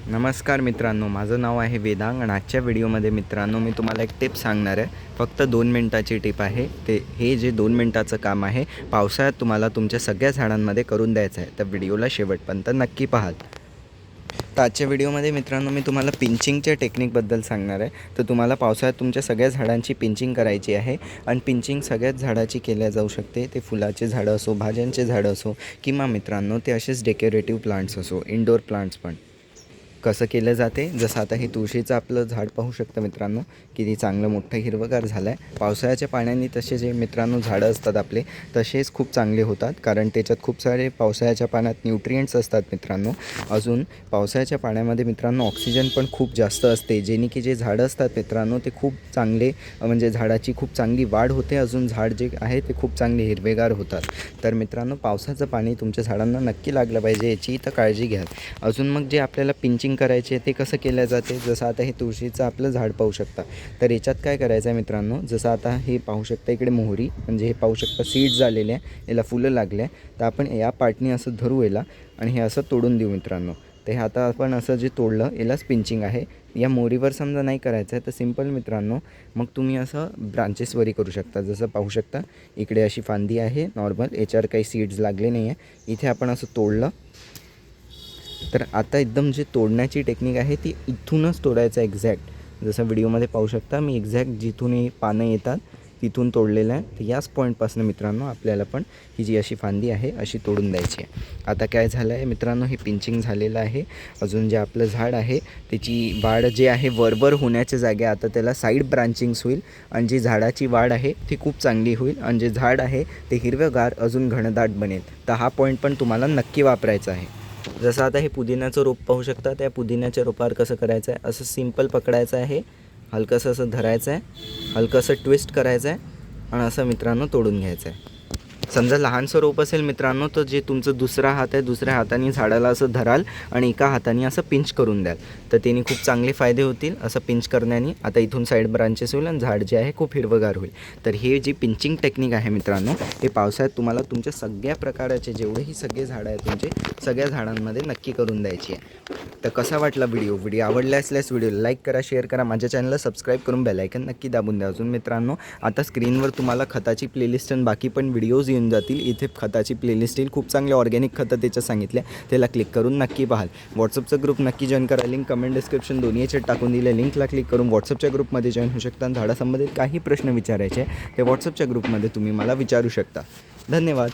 नमस्कार मित्रांनो, माझं नाव आहे वेदांग आणि आजच्या व्हिडिओमध्ये मित्रांनो मी तुम्हाला एक टिप सांगणार आहे. फक्त 2 मिनिटाची टिप आहे. हे जे 2 मिनिटाचं काम आहे पावसाळ्यात तुम्हाला तुमच्या सगळ्या झाडांमध्ये करून द्यायचं आहे. तर व्हिडिओला शेवटपर्यंत नक्की पाहाल. तर आजच्या व्हिडिओमध्ये मित्रांनो मी तुम्हाला पिंचिंगच्या टेक्निकबद्दल सांगणार आहे. तर तुम्हाला पावसाळ्यात तुमच्या सगळ्या झाडांची पिंचिंग करायची आहे आणि पिंचिंग सगळ्याच झाडाची केल्या जाऊ शकते. ते फुलाचे झाडं असो, भाज्यांचे झाडं असो किंवा मित्रांनो ते असेच डेकोरेटिव्ह प्लांट्स असो, इंडोर प्लांट्स पण. कसं केलं जाते, जसं आता हे तुळशीचं आपलं झाड पाहू शकतं मित्रांनो, किती चांगलं मोठं हिरवंगार झालं आहे. पावसाळ्याच्या पाण्याने तसे जे मित्रांनो झाडं असतात आपले तसेच खूप चांगले होतात, कारण त्याच्यात खूप सारे पावसाळ्याच्या पाण्यात न्यूट्रिएंट्स असतात मित्रांनो. अजून पावसाळ्याच्या पाण्यामध्ये मित्रांनो ऑक्सिजन पण खूप जास्त असते, जेणे की जे झाडं असतात मित्रांनो ते खूप चांगले म्हणजे झाडाची खूप चांगली वाढ होते. अजून झाड जे आहे ते खूप चांगले हिरवेगार होतात. तर मित्रांनो पावसाचं पाणी तुमच्या झाडांना नक्की लागलं पाहिजे, याची तर काळजी घ्या. अजून मग जे आपल्याला पिंचिंग करायचे आहे ते कसं केलं जाते, जसं आता हे तुळशीचं आपलं झाड पाहू शकता. तर याच्यात काय करायचं आहे मित्रांनो, जसं आता हे पाहू शकता इकडे मोहरी म्हणजे हे पाहू शकता सीड्स झालेले आहे, याला फुलं लागले आहे. तर आपण या पार्टनी असं धरू याला आणि हे असं तोडून देऊ मित्रांनो. तर हे आता आपण असं जे तोडलं यालाच पिंचिंग आहे. या मोहरीवर समजा नाही करायचं आहे तर सिंपल मित्रांनो मग तुम्ही असं ब्रांचेसवरही करू शकता. जसं पाहू शकता इकडे अशी फांदी आहे नॉर्मल, याच्यावर काही सीड्स लागले नाही आहे. इथे आपण असं तोडलं तर आता एकदम जे तोडण्याची टेक्निक आहे ती इथूनच तोडायचं एक्झॅक्ट. जसं व्हिडिओमध्ये पाहू शकता मी एक्झॅक्ट जिथून ही पानं येतात तिथून तोडलेलं आहे. तर याच पॉईंटपासून मित्रांनो आपल्याला पण ही जी अशी फांदी आहे अशी तोडून द्यायची आहे. आता काय झालं आहे मित्रांनो, हे पिंचिंग झालेलं आहे. अजून जे आपलं झाड आहे त्याची वाढ जे आहे वरवर होण्याच्या जागे आता त्याला साईड ब्रांचिंग्स होईल आणि जी झाडाची वाढ आहे ती खूप चांगली होईल आणि जे झाड आहे ते हिरवंगार अजून घनदाट बनेल. तर हा पॉईंट पण तुम्हाला नक्की वापरायचा आहे. जसं आता हे पुदिन्याचं रोप पाहू शकता, त्या पुदिन्याच्या रोपावर कसं करायचं आहे, असं सिंपल पकडायचं आहे, हलकंसं असं धरायचं आहे, हलकंसं ट्विस्ट करायचं आहे आणि असं मित्रांनो तोडून घ्यायचं आहे. समजा लहानसं रोप असेल मित्रांनो तर जे तुमचं दुसरा हात आहे दुसऱ्या हाताने झाडाला असं धराल आणि एका हाताने असं पिंच करून द्याल तर त्याने खूप चांगले फायदे होतील. असं पिंच करण्याने आता इथून साईड ब्रांचेस होईल आणि झाड जे आहे खूप हिरवंगार होईल. तर हे जी पिंचिंग टेक्निक आहे मित्रांनो हे पावसाळ्यात तुम्हाला तुमच्या सगळ्या प्रकाराचे जेवढेही सगळे झाडं आहेत तुमचे सगळ्या झाडांमध्ये नक्की करून द्यायची आहे. तर कसा वाटला व्हिडिओ आवडला असल्यास व्हिडिओला लाईक करा, शेअर करा, माझ्या चॅनलला सबस्क्राईब करून बेल आयकन नक्की दाबून द्या. अजून मित्रांनो आता स्क्रीनवर तुम्हाला खताची प्लेलिस्ट आणि बाकी पण व्हिडिओज येऊन जातील. इथे खताची प्लेलिस्ट येईल, खूप चांगले ऑर्गॅनिक खतं त्याच्या सांगितल्या, त्याला क्लिक करून नक्की पाहाल. व्हॉट्सअपचा ग्रुप नक्की जॉईन करा, लिंक कमेंट डिस्क्रिप्शन दोन्ही याच्यात टाकून दिले. लिंकला क्लिक करून व्हॉट्सअपच्या ग्रुपमध्ये जॉईन होऊ शकता. झाडासंबंधित काही प्रश्न विचारायचे ते व्हॉट्सअपच्या ग्रुपमध्ये तुम्ही मला विचारू शकता. धन्यवाद.